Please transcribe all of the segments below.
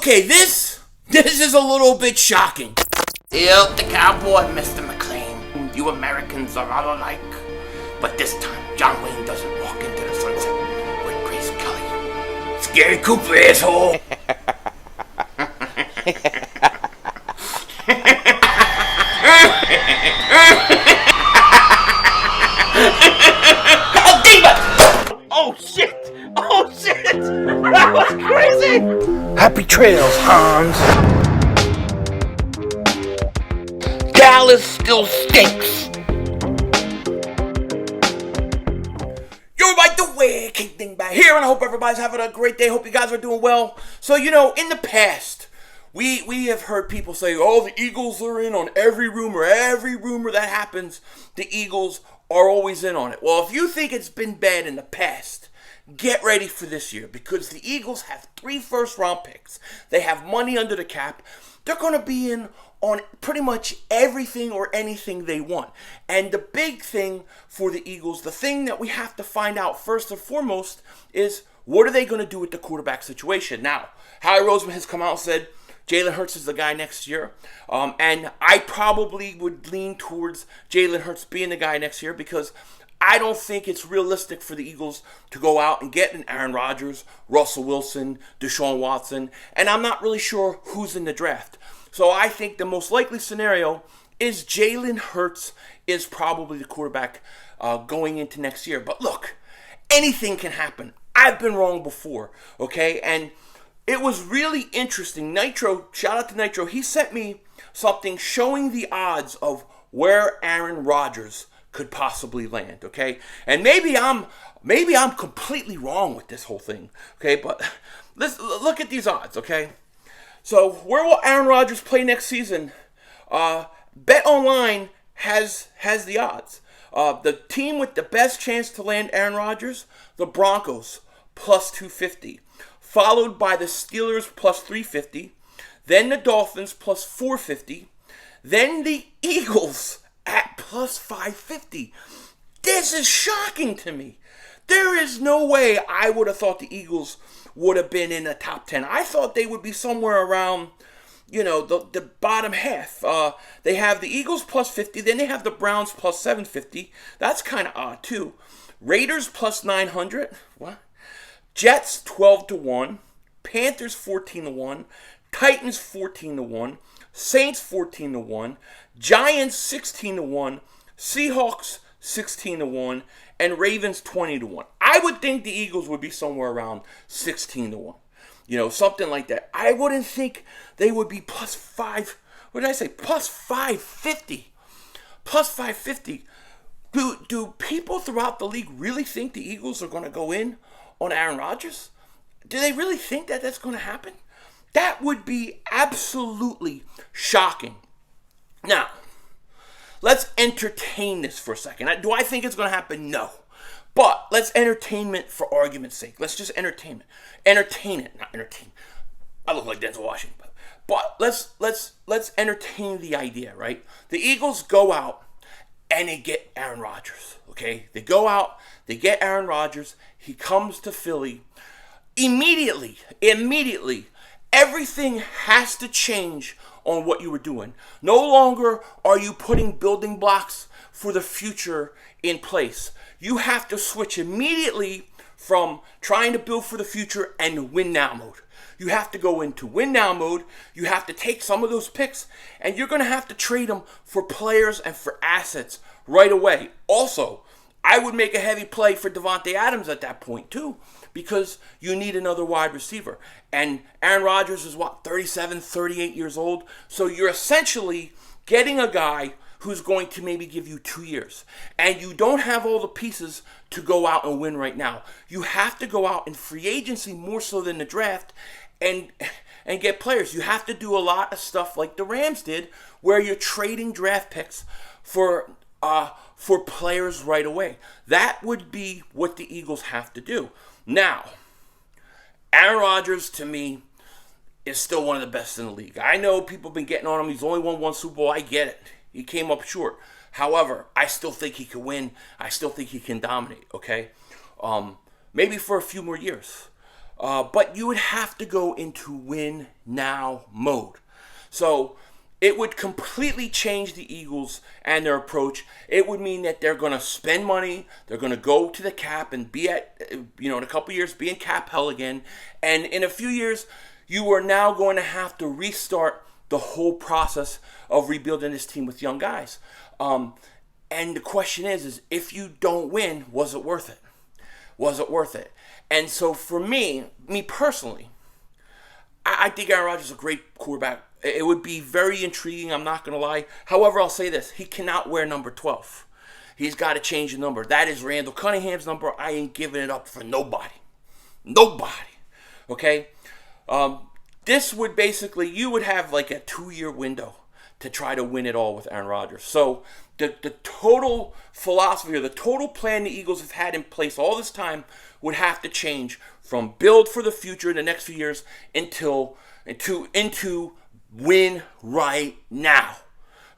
Okay, this is a little bit shocking. Yep, the cowboy, Mr. McLean. You Americans are all alike. But this time, John Wayne doesn't walk into the sunset with Grace Kelly. Scary Cooper, asshole. Oh, Dingbat! Oh, shit! Oh, shit! That was crazy! Happy trails, Hans. Dallas still stinks. You're right the way, King Dingbat here, and I hope everybody's having a great day. Hope you guys are doing well. So, in the past, we have heard people say, oh, the Eagles are in on every rumor that happens. The Eagles are always in on it. Well, if you think it's been bad in the past, get ready for this year, because the Eagles have 3 first-round picks. They have money under the cap. They're going to be in on pretty much everything or anything they want. And the big thing for the Eagles, the thing that we have to find out first and foremost, is what are they going to do with the quarterback situation? Now, Howie Roseman has come out and said Jalen Hurts is the guy next year. And I probably would lean towards Jalen Hurts being the guy next year, because I don't think it's realistic for the Eagles to go out and get an Aaron Rodgers, Russell Wilson, Deshaun Watson, and I'm not really sure who's in the draft. So I think the most likely scenario is Jalen Hurts is probably the quarterback going into next year. But look, anything can happen. I've been wrong before, okay? And it was really interesting. Nitro, shout out to Nitro, he sent me something showing the odds of where Aaron Rodgers could possibly land, okay? And maybe I'm completely wrong with this whole thing, okay? But let's look at these odds, okay? So where will Aaron Rodgers play next season? Bet Online has the odds. The team with the best chance to land Aaron Rodgers, the Broncos, plus 250, followed by the Steelers, plus 350, then the Dolphins, plus 450, then the Eagles at plus 550. This is shocking to me. There is no way I would have thought the Eagles would have been in the top 10. I thought they would be somewhere around, the bottom half. They have the Eagles plus 50, then they have the Browns plus 750. That's kind of odd too. Raiders plus 900. What? Jets 12-1. Panthers 14-1. Titans 14-1. Saints 14-1. Giants 16-1. Seahawks 16-1. And Ravens 20-1. I would think the Eagles would be somewhere around 16-1. Something like that. I wouldn't think they would be plus 5. What did I say? Plus 550. Plus 550. Do people throughout the league really think the Eagles are going to go in on Aaron Rodgers? Do they really think that that's going to happen? That would be absolutely shocking. Now, let's entertain this for a second. Do I think it's going to happen? No. But let's entertain it for argument's sake. Let's just entertain it. Entertain it, not entertain. I look like Denzel Washington. But let's entertain the idea, right? The Eagles go out and they get Aaron Rodgers, okay? They go out, they get Aaron Rodgers. He comes to Philly. Immediately, everything has to change on what you were doing. No longer are you putting building blocks for the future in place. You have to switch immediately from trying to build for the future and win now mode. You have to go into win now mode. You have to take some of those picks, and you're going to have to trade them for players and for assets right away. Also, I would make a heavy play for Devontae Adams at that point too, because you need another wide receiver. And Aaron Rodgers is 37, 38 years old. So you're essentially getting a guy who's going to maybe give you 2 years. And you don't have all the pieces to go out and win right now. You have to go out in free agency more so than the draft and get players. You have to do a lot of stuff like the Rams did, where you're trading draft picks for players right away. That would be what the Eagles have to do. Now, Aaron Rodgers, to me, is still one of the best in the league. I know people have been getting on him. He's only won 1 Super Bowl. I get it. He came up short. However, I still think he can win. I still think he can dominate, okay? Maybe for a few more years. But you would have to go into win now mode. So it would completely change the Eagles and their approach. It would mean that they're going to spend money. They're going to go to the cap and be at, in a couple years, be in cap hell again. And in a few years, you are now going to have to restart the whole process of rebuilding this team with young guys. And the question is if you don't win, was it worth it? Was it worth it? And so for me personally, I think Aaron Rodgers is a great quarterback. It would be very intriguing, I'm not going to lie. However, I'll say this. He cannot wear number 12. He's got to change the number. That is Randall Cunningham's number. I ain't giving it up for nobody. Nobody. Okay? This would basically, you would have like a 2-year window to try to win it all with Aaron Rodgers. So the total philosophy or the total plan the Eagles have had in place all this time would have to change from build for the future in the next few years into win right now.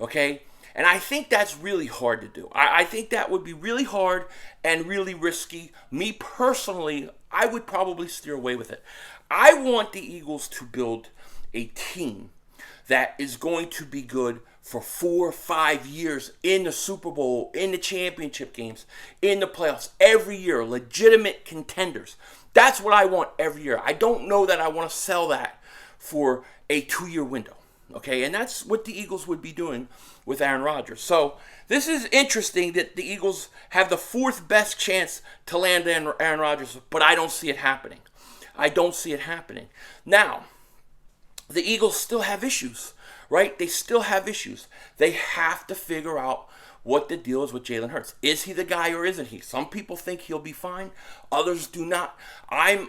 Okay? And I think that's really hard to do. I think that would be really hard and really risky. Me personally, I would probably steer away with it. I want the Eagles to build a team that is going to be good for 4 or 5 years in the Super Bowl, in the championship games, in the playoffs, every year, legitimate contenders. That's what I want every year. I don't know that I want to sell that for a 2-year window. Okay, and that's what the Eagles would be doing with Aaron Rodgers. So this is interesting that the Eagles have the 4th best chance to land Aaron Rodgers, but I don't see it happening. I don't see it happening. Now, the Eagles still have issues, right? They still have issues. They have to figure out what the deal is with Jalen Hurts. Is he the guy or isn't he? Some people think he'll be fine. Others do not. I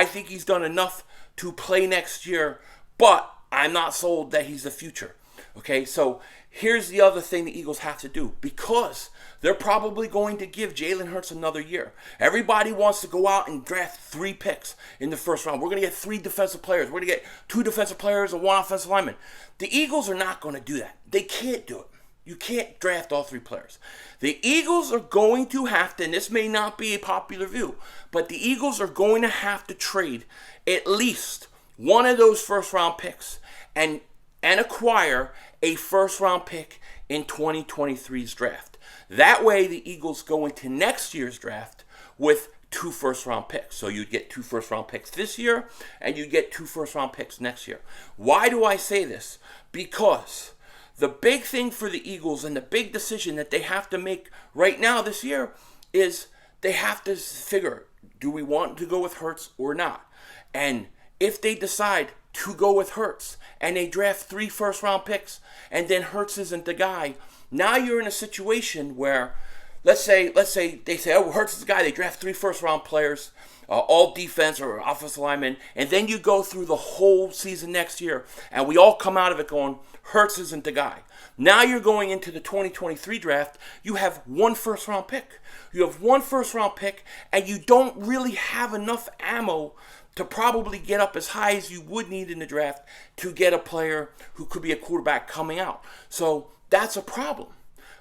think he's done enough to play next year, but I'm not sold that he's the future. Okay, so here's the other thing the Eagles have to do, because they're probably going to give Jalen Hurts another year. Everybody wants to go out and draft 3 picks in the first round. We're going to get 3 defensive players. We're going to get 2 defensive players and 1 offensive lineman. The Eagles are not going to do that. They can't do it. You can't draft all 3 players. The Eagles are going to have to, and this may not be a popular view, but the Eagles are going to have to trade at least one of those first-round picks and acquire a first-round pick in 2023's draft. That way, the Eagles go into next year's draft with 2 first-round picks. So you'd get 2 first-round picks this year, and you get 2 first-round picks next year. Why do I say this? Because the big thing for the Eagles and the big decision that they have to make right now this year is they have to figure, do we want to go with Hurts or not? And if they decide to go with Hurts and they draft 3 first-round picks and then Hurts isn't the guy, now you're in a situation where, let's say they say, oh, Hurts is the guy, they draft 3 first-round players, all defense or offensive linemen, and then you go through the whole season next year and we all come out of it going, Hurts isn't the guy. Now you're going into the 2023 draft, you have 1 first-round pick. You have 1 first-round pick and you don't really have enough ammo to probably get up as high as you would need in the draft to get a player who could be a quarterback coming out. So that's a problem,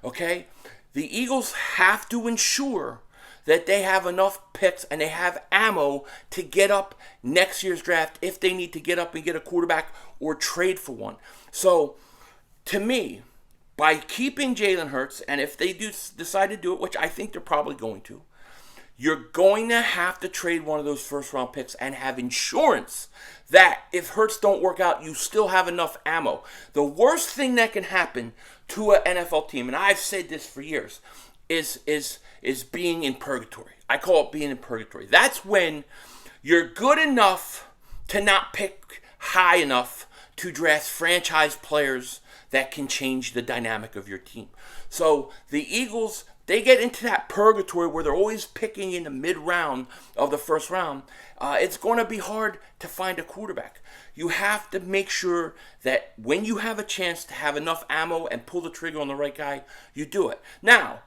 okay? The Eagles have to ensure that they have enough picks and they have ammo to get up next year's draft if they need to get up and get a quarterback or trade for one. So, to me, by keeping Jalen Hurts, and if they do decide to do it, which I think they're probably going to, you're going to have to trade one of those first-round picks and have insurance that if Hurts don't work out, you still have enough ammo. The worst thing that can happen to an NFL team, and I've said this for years, is being in purgatory. I call it being in purgatory. That's when you're good enough to not pick high enough to draft franchise players that can change the dynamic of your team. So the Eagles, they get into that purgatory where they're always picking in the mid-round of the first round. It's going to be hard to find a quarterback. You have to make sure that when you have a chance to have enough ammo and pull the trigger on the right guy, you do it. Now,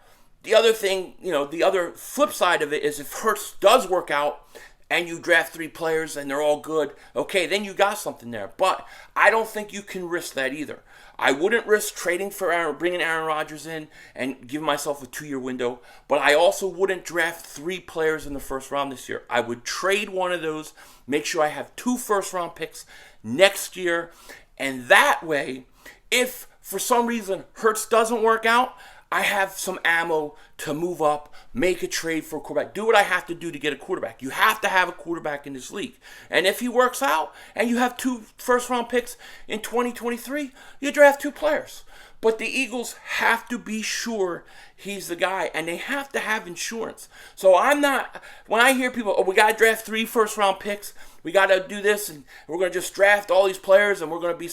the other thing, the other flip side of it is if Hurts does work out and you draft 3 players and they're all good, okay, then you got something there. But I don't think you can risk that either. I wouldn't risk trading for bringing Aaron Rodgers in and giving myself a 2-year window, but I also wouldn't draft 3 players in the first round this year. I would trade one of those, make sure I have 2 first-round picks next year, and that way, if for some reason Hurts doesn't work out, I have some ammo to move up, make a trade for a quarterback, do what I have to do to get a quarterback. You have to have a quarterback in this league. And if he works out and you have 2 first-round picks in 2023, you draft 2 players. But the Eagles have to be sure he's the guy, and they have to have insurance. So I'm not, when I hear people, oh, we got to draft 3 first-round picks, we got to do this, and we're going to just draft all these players, and we're going to be...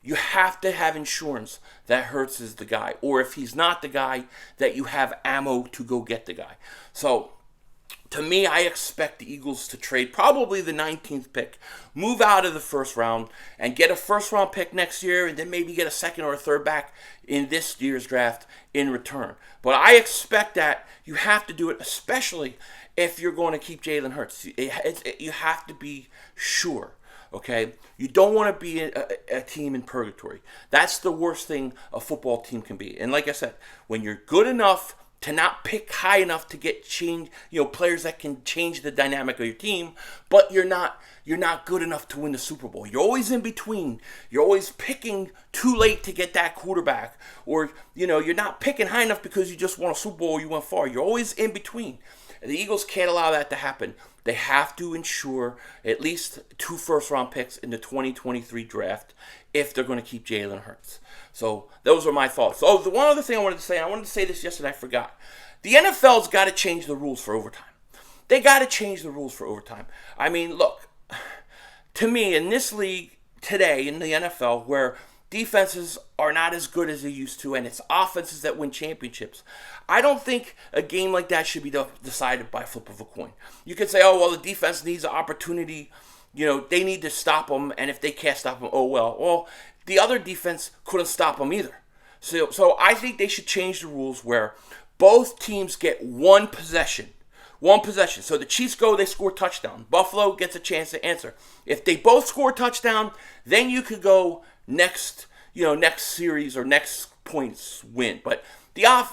You have to have insurance that Hurts is the guy. Or if he's not the guy, that you have ammo to go get the guy. So, to me, I expect the Eagles to trade probably the 19th pick, move out of the first round, and get a first-round pick next year, and then maybe get a second or a third back in this year's draft in return. But I expect that you have to do it, especially if you're going to keep Jalen Hurts. You have to be sure. Okay, you don't want to be a team in purgatory. That's the worst thing a football team can be. And like I said, when you're good enough to not pick high enough to get players that can change the dynamic of your team, but you're not good enough to win the Super Bowl. You're always in between. You're always picking too late to get that quarterback, or you're not picking high enough because you just won a Super Bowl or you went far. You're always in between. The Eagles can't allow that to happen. They have to ensure at least 2 first-round picks in the 2023 draft if they're going to keep Jalen Hurts. So those are my thoughts. So the one other thing I wanted to say this yesterday, I forgot. The NFL's got to change the rules for overtime. They got to change the rules for overtime. I mean, look, to me, in this league today, in the NFL, where defenses are not as good as they used to, and it's offenses that win championships, I don't think a game like that should be decided by flip of a coin. You could say, oh, well, the defense needs an opportunity. They need to stop them, and if they can't stop them, oh, well. Well, the other defense couldn't stop them either. So I think they should change the rules where both teams get one possession. One possession. So the Chiefs go, they score touchdown. Buffalo gets a chance to answer. If they both score touchdown, then you could go next series or next points win. But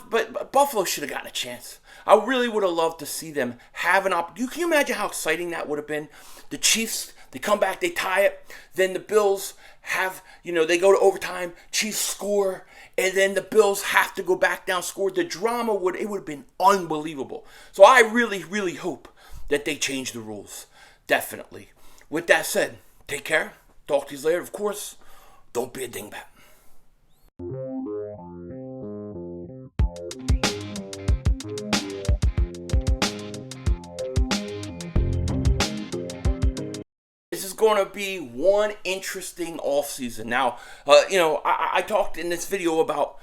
but Buffalo should have gotten a chance. I really would have loved to see them have an opportunity. Can you imagine how exciting that would have been? The Chiefs, they come back, they tie it. Then the Bills have, they go to overtime. Chiefs score, and then the Bills have to go back down, score. The drama would have been unbelievable. So I really, really hope that they change the rules. Definitely. With that said, take care. Talk to you later. Of course, don't be a dingbat. This is going to be one interesting offseason. Now, I talked in this video about,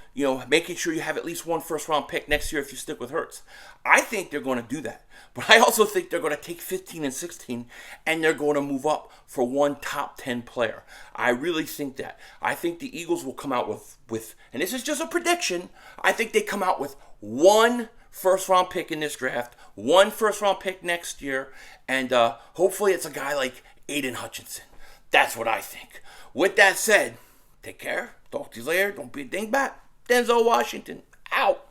making sure you have at least 1 first-round pick next year if you stick with Hurts. I think they're going to do that. But I also think they're going to take 15 and 16, and they're going to move up for 1 top 10 player. I really think that. I think the Eagles will come out with, and this is just a prediction, I think they come out with 1 first-round pick in this draft, 1 first-round pick next year, and hopefully it's a guy like Aiden Hutchinson. That's what I think. With that said, take care. Talk to you later. Don't be a dingbat. Denzel Washington. Out.